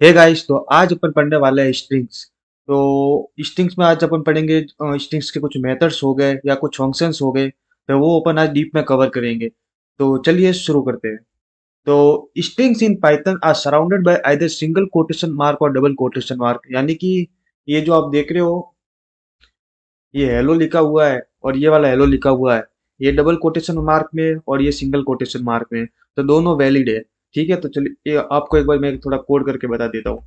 Hey guys, तो आज अपन पढ़ने वाले हैं स्ट्रिंग्स। तो स्ट्रिंग्स में आज अपन पढ़ेंगे स्ट्रिंग्स के कुछ मेथड्स हो गए या कुछ फंक्शंस हो गए। तो वो अपन आज डीप में कवर करेंगे। तो चलिए शुरू करते हैं। तो strings in Python are surrounded by either single quotation mark और डबल कोटेशन मार्क, यानी कि ये जो आप देख रहे हो, ये हेलो लिखा हुआ है और ये वाला हेलो लिखा हुआ है। ये डबल कोटेशन मार्क में और ये सिंगल कोटेशन मार्क में, तो दोनों वैलिड है। ठीक है, तो चलिए ये आपको एक बार मैं थोड़ा कोड करके बता देता हूँ।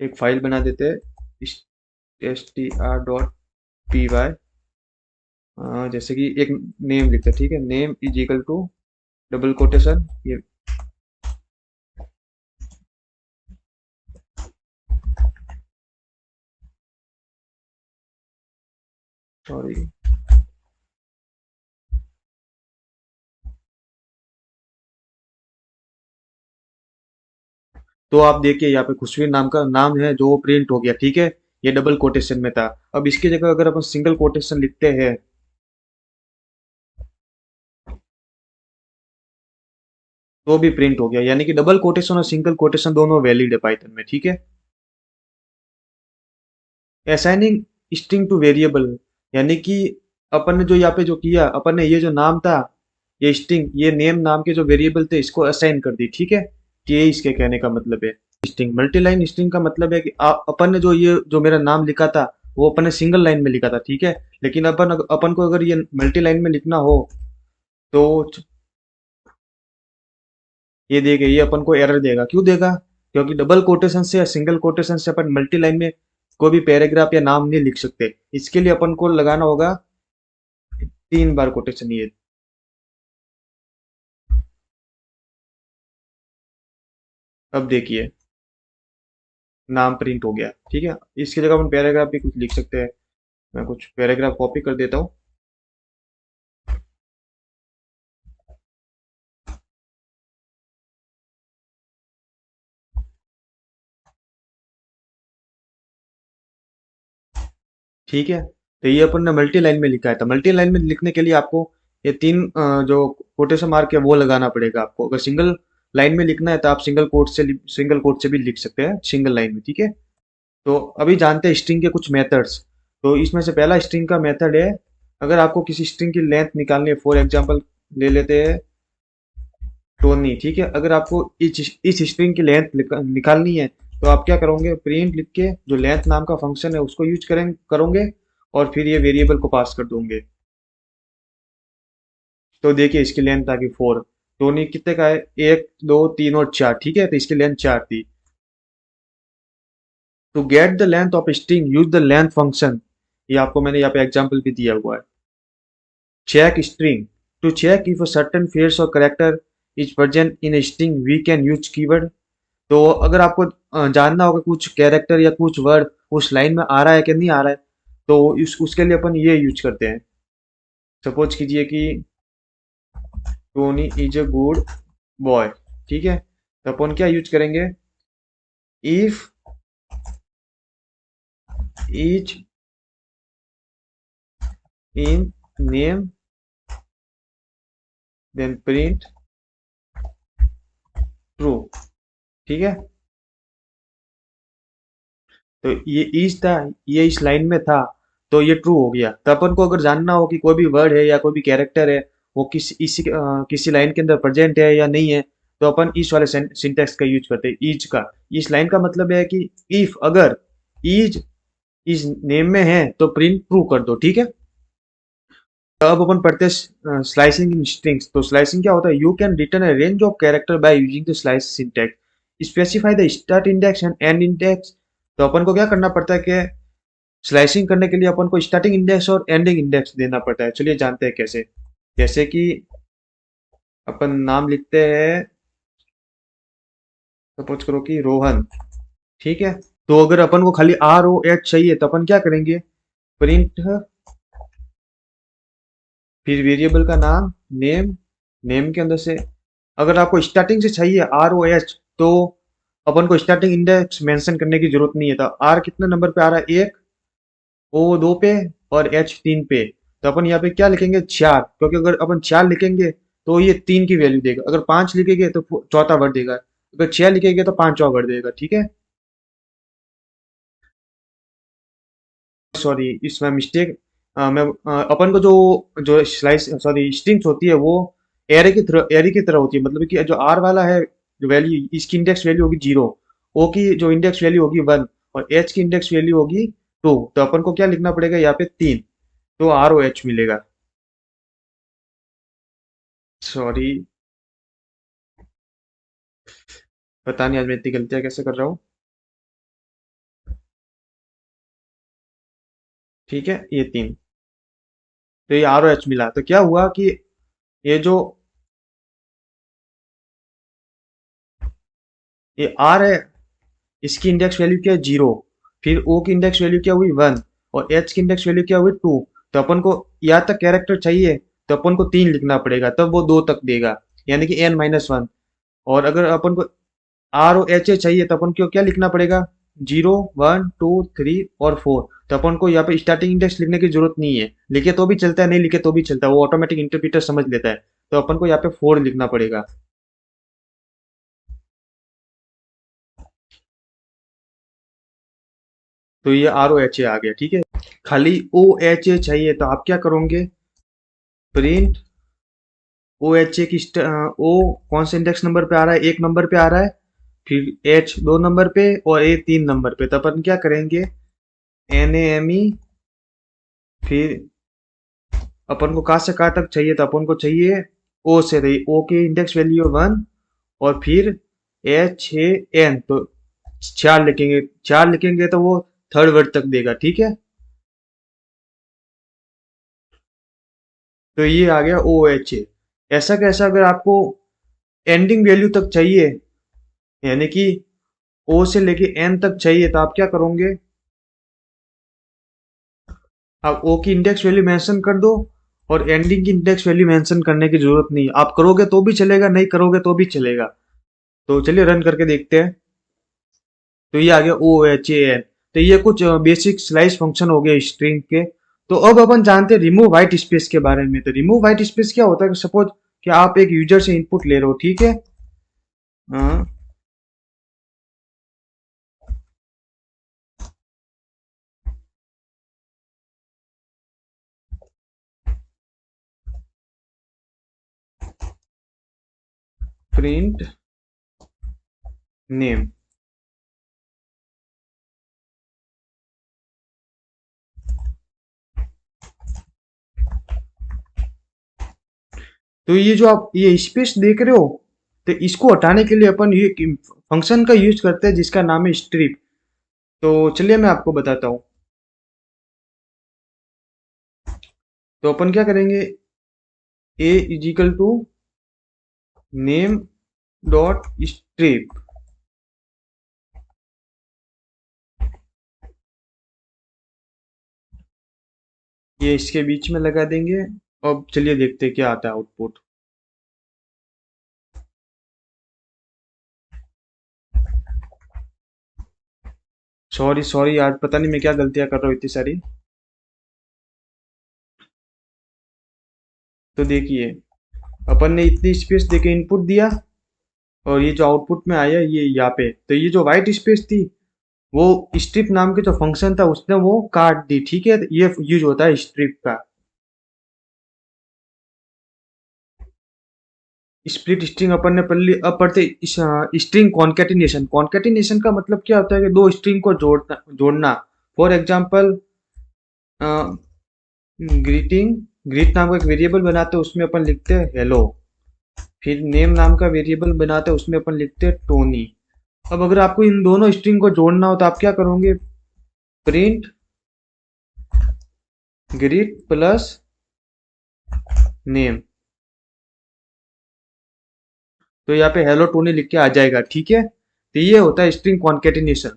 एक फाइल बना देते हैं, str.py। जैसे कि एक नेम लिखते हैं, ठीक है, name is equal to double quotation, ये सॉरी। तो आप देखिए यहाँ पे खुशवीर नाम का नाम है जो प्रिंट हो गया, ठीक है। ये डबल कोटेशन में था। अब इसकी जगह अगर अपन सिंगल कोटेशन लिखते हैं तो भी प्रिंट हो गया, यानी कि डबल कोटेशन और सिंगल कोटेशन दोनों वैलिड है पाइथन में, ठीक है। असाइनिंग स्ट्रिंग टू वेरिएबल, यानी कि अपन ने जो यहाँ पे जो किया, अपन ने ये जो नाम था, ये स्ट्रिंग, ये नेम नाम के जो वेरिएबल थे, इसको असाइन कर दी, ठीक है। कि ये इसके कहने का मतलब है। स्ट्रिंग मल्टीलाइन स्ट्रिंग का मतलब है कि अपन ने जो ये जो मेरा नाम लिखा था, वो अपन ने सिंगल लाइन में लिखा था, ठीक है। लेकिन अपन अपन को अगर ये मल्टी लाइन में लिखना हो तो ये देगा, ये अपन को एरर देगा। क्यों देगा? क्योंकि डबल कोटेशन से या सिंगल कोटेशन से अपन मल्टी लाइन में कोई भी पैराग्राफ या नाम नहीं लिख सकते। इसके लिए अपन को लगाना होगा 3 बार कोटेशन। ये अब देखिए, नाम प्रिंट हो गया, ठीक है। इसकी जगह अपन पैराग्राफ भी कुछ लिख सकते हैं। मैं कुछ पैराग्राफ कॉपी कर देता हूँ। ठीक है, तो ये अपन ने मल्टी लाइन में लिखा है। तो मल्टी लाइन में लिखने के लिए आपको ये जो कोटेशन मार्क है वो लगाना पड़ेगा आपको। अगर सिंगल लाइन में लिखना है तो आप सिंगल कोट से भी लिख सकते हैं सिंगल लाइन में, ठीक है। तो अभी जानते हैं स्ट्रिंग के कुछ मेथड्स। तो इसमें से पहला स्ट्रिंग का मेथड है, अगर आपको किसी स्ट्रिंग की लेंथ निकालनी है, फॉर एग्जांपल ले लेते हैं टोनी, ठीक है। अगर आपको इस स्ट्रिंग की लेंथ निकालनी है तो आप क्या करोगे, प्रिंट लिख के जो लेंथ नाम का फंक्शन है उसको यूज करोगे और फिर ये वेरिएबल को पास कर दोगे। तो देखिए इसकी लेंथ आ गई 4। टोनी कितने का है? 1 2 3 और 4, ठीक है। तो इसकी लेंथ 4 थी। To get the length of string use the length function. ये आपको मैंने यहाँ पे एग्जाम्पल भी दिया हुआ है। Check string, to check if a certain phrase और character is present in string we can use keyword. तो अगर आपको जानना होगा कुछ कैरेक्टर या कुछ वर्ड उस लाइन में आ रहा है कि नहीं आ रहा है, तो उसके लिए अपन ये यूज करते हैं। सपोज कीजिए कि Tony is a good boy, ठीक है। तो अपन क्या यूज करेंगे, if is in name then print true, ठीक है। तो ये इज था, ये इस लाइन में था, तो ये ट्रू हो गया। तो अपन को अगर जानना हो कि कोई भी वर्ड है या कोई भी कैरेक्टर है वो किसी लाइन के अंदर प्रेजेंट है या नहीं है, तो अपन इस वाले सिंटेक्स का यूज करते हैं, इज का। इस लाइन का मतलब है कि इफ अगर इज इस नेम में है तो प्रिंट ट्रू कर दो, ठीक है। तो अब अपन पढ़ते हैं स्लाइसिंग इन स्ट्रिंग्स। तो स्लाइसिंग क्या होता है, you can return a range of character by using the slice syntax, specify the start index and and index. तो अपन को क्या करना पड़ता है कि स्लाइसिंग करने के लिए अपन को स्टार्टिंग इंडेक्स और एंडिंग इंडेक्स देना पड़ता है। चलिए जानते हैं कैसे। जैसे कि अपन नाम लिखते हैं, सपोज करो कि रोहन, ठीक है। तो अगर अपन को खाली ROH चाहिए तो अपन क्या करेंगे, प्रिंट, फिर वेरिएबल का नाम, नेम, नेम के अंदर से अगर आपको स्टार्टिंग से चाहिए ROH, तो अपन को स्टार्टिंग इंडेक्स मेंशन करने की जरूरत नहीं है। तो आर कितने नंबर पे आ रहा है, 1, O 2 पे और H 3 पे। तो अपन यहाँ पे क्या लिखेंगे, 4, क्योंकि अगर अपन 4 लिखेंगे तो ये 3 की वैल्यू देगा। अगर 5 लिखेंगे तो चौथा वर्ड देगा। अगर 6 लिखेंगे तो पांचवा वर्ड देगा। ठीक है। सॉरी, इसमें मिस्टेक। मैं अपन को जो जो स्लाइस सॉरी स्ट्रिंग्स होती है वो एरे की तरह होती है। मतलब कि जो आर वाला है, जो वैल्यू इसकी इंडेक्स वैल्यू होगी 0, ओ की जो इंडेक्स वैल्यू होगी 1 और एच की इंडेक्स वैल्यू होगी 2। तो अपन को क्या लिखना पड़ेगा यहाँ पे 3, तो आर ओ एच मिलेगा। सॉरी, पता नहीं आज मैं इतनी गलतियां कैसे कर रहा हूँ। ठीक है, ये 3, तो ये आर ओ एच मिला। तो क्या हुआ कि ये जो ये आर है, इसकी इंडेक्स वैल्यू क्या है 0, फिर ओ की इंडेक्स वैल्यू क्या हुई 1 और एच की इंडेक्स वैल्यू क्या हुई 2। तो अपन को यहाँ तक कैरेक्टर चाहिए, तो अपन को 3 लिखना पड़ेगा, तब वो 2 तक देगा, यानी कि n-1। और अगर अपन को आर ओ एच ए चाहिए तो अपन को क्या लिखना पड़ेगा, 0 1 2 3 और 4। तो अपन को यहाँ पे स्टार्टिंग इंडेक्स लिखने की जरूरत नहीं है। लिखे तो भी चलता है, नहीं लिखे तो भी चलता है, वो ऑटोमेटिक इंटरप्रिटर समझ लेता है। तो अपन को यहाँ पे 4 लिखना पड़ेगा। तो ये आर ओ एच ए आ गया। ठीक है। खाली ओ एच ए चाहिए तो आप क्या करोगे, प्रिंट ओ एच ए की ओ कौन से इंडेक्स नंबर पे आ रहा है, 1 नंबर पे आ रहा है, फिर एच 2 नंबर पे और ए 3 नंबर पे। तो अपन क्या करेंगे, एन ए एम ई, फिर अपन को कहाँ से कहाँ तक चाहिए, तो अपन को चाहिए ओ से रही, ओ की इंडेक्स वैल्यू 1 और फिर एच ए एन। तो 4 लिखेंगे, 4 लिखेंगे तो वो थर्ड वर्ड तक देगा। ठीक है। तो ये आ गया ओ एच ए। ऐसा कैसा, अगर आपको एंडिंग वैल्यू तक चाहिए, यानी कि ओ से लेके एन तक चाहिए, तो आप क्या करोगे, आप ओ की इंडेक्स वैल्यू मेंशन कर दो और एंडिंग की इंडेक्स वैल्यू मेंशन करने की जरूरत नहीं। आप करोगे तो भी चलेगा, नहीं करोगे तो भी चलेगा। तो चलिए रन करके देखते हैं। तो ये आ गया ओ एच ए एन। तो ये कुछ बेसिक स्लाइस फंक्शन हो गए स्ट्रिंग के। तो अब अपन जानते हैं रिमूव व्हाइट स्पेस के बारे में। तो रिमूव व्हाइट स्पेस क्या होता है, सपोज कि आप एक यूजर से इनपुट ले रहे हो। ठीक है। Print name. तो ये जो आप ये स्पेस देख रहे हो, तो इसको हटाने के लिए अपन ये फंक्शन का यूज करते हैं जिसका नाम है स्ट्रिप। तो चलिए मैं आपको बताता हूँ। तो अपन क्या करेंगे, a is equal to name dot strip. ये इसके बीच में लगा देंगे। अब चलिए देखते हैं क्या आता है आउटपुट। सॉरी सॉरी यार, पता नहीं मैं क्या गलतियां कर रहा हूँ इतनी सारी। तो देखिए, अपन ने इतनी स्पेस देके इनपुट दिया और ये जो आउटपुट में आया ये यहाँ पे। तो ये जो व्हाइट स्पेस थी वो स्ट्रिप नाम के जो फंक्शन था उसने वो काट दी। ठीक है। तो ये यूज होता है स्ट्रिप का। स्प्लिट स्ट्रिंग अपन ने पढ़ ली। अब पढ़ते स्ट्रिंग कॉन्केटिनेशन। कॉन्केटिनेशन का मतलब क्या होता है कि दो स्ट्रिंग को जोड़ना। फॉर एग्जाम्पल, ग्रीटिंग, ग्रीट नाम का एक वेरिएबल बनाते हैं, उसमें अपन लिखते हैं हेलो। फिर नेम नाम का वेरिएबल बनाते हैं, उसमें अपन लिखते हैं टोनी। अब अगर आपको इन दोनों स्ट्रिंग को जोड़ना हो तो आप क्या करोगे, प्रिंट ग्रीट प्लस नेम। तो यहाँ पे हेलो टोनी लिख के आ जाएगा। ठीक है। तो ये होता है स्ट्रिंग कॉन्केटिनेशन।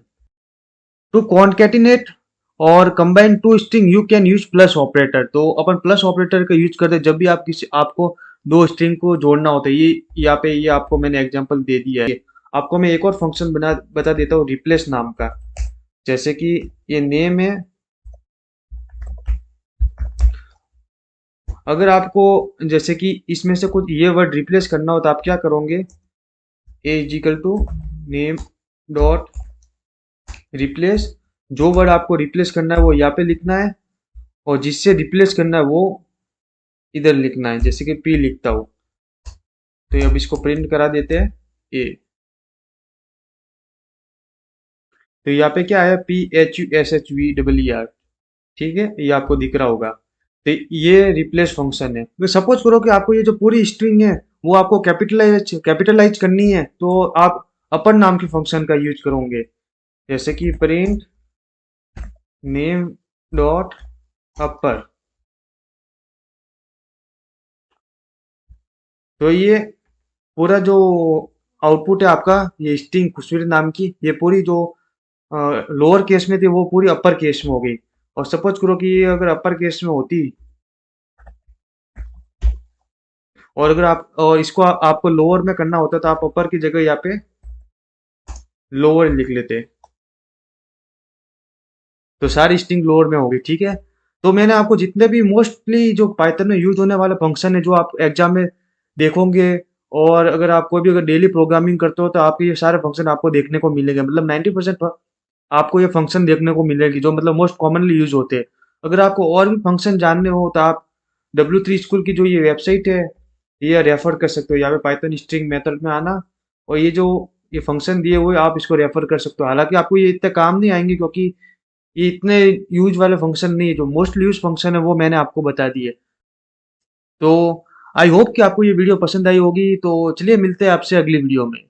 टू कॉन्केटिनेट और combine two string you can use plus operator. तो अपन प्लस ऑपरेटर का यूज करते हैं जब भी आप किसी आपको दो स्ट्रिंग को जोड़ना होता है। ये यहाँ पे ये आपको मैंने एग्जांपल दे दिया है। आपको मैं एक और फंक्शन बता देता हूँ, रिप्लेस नाम का। जैसे कि ये नेम है अगर आपको जैसे कि इसमें से कुछ ये वर्ड रिप्लेस करना हो तो आप क्या करोगे, a is equal to name dot replace, जो वर्ड आपको रिप्लेस करना है वो यहाँ पे लिखना है, और जिससे रिप्लेस करना है वो इधर लिखना है, जैसे कि पी लिखता हूँ। तो अब इसको प्रिंट करा देते हैं ए। तो यहाँ पे क्या है, PHUSHVER, ठीक है, ये आपको दिख रहा होगा। तो ये रिप्लेस फंक्शन है। तो सपोज करो कि आपको ये जो पूरी स्ट्रिंग है वो आपको कैपिटलाइज करनी है, तो आप अपर नाम के फंक्शन का यूज करोगे, जैसे कि प्रिंट नेम डॉट अपर। तो ये पूरा जो आउटपुट है आपका, ये स्ट्रिंग खुशबू नाम की, ये पूरी जो लोअर केस में थी वो पूरी अपर केस में हो गई। और सपोज करो कि ये अगर अपर केस में होती, और अगर आप और इसको आपको लोअर में करना होता तो आप अपर की जगह यहाँ पे लोअर लिख लेते, तो सारी स्ट्रिंग लोअर में होगी, ठीक है। तो मैंने आपको जितने भी मोस्टली जो पाइथन में यूज होने वाले फंक्शन है जो आप एग्जाम में देखोगे, और अगर आप कोई भी अगर डेली प्रोग्रामिंग करते हो तो आपके ये सारे फंक्शन आपको देखने को मिलेंगे, मतलब 90% आपको ये फंक्शन देखने को मिलेगी जो मतलब मोस्ट कॉमनली यूज होते हैं। अगर आपको और भी फंक्शन जानने हो तो आप W3 स्कूल की जो ये वेबसाइट है ये रेफर कर सकते हो, यहाँ पे पाइथन स्ट्रिंग मेथड में आना, और ये जो ये फंक्शन दिए हुए आप इसको रेफर कर सकते हो। हालांकि आपको ये इतने काम नहीं आएंगे क्योंकि ये इतने यूज वाले फंक्शन नहीं है, जो मोस्ट यूज फंक्शन है वो मैंने आपको बता दिए। तो आई होप कि आपको ये वीडियो पसंद आई होगी, तो चलिए मिलते हैं आपसे अगली वीडियो में।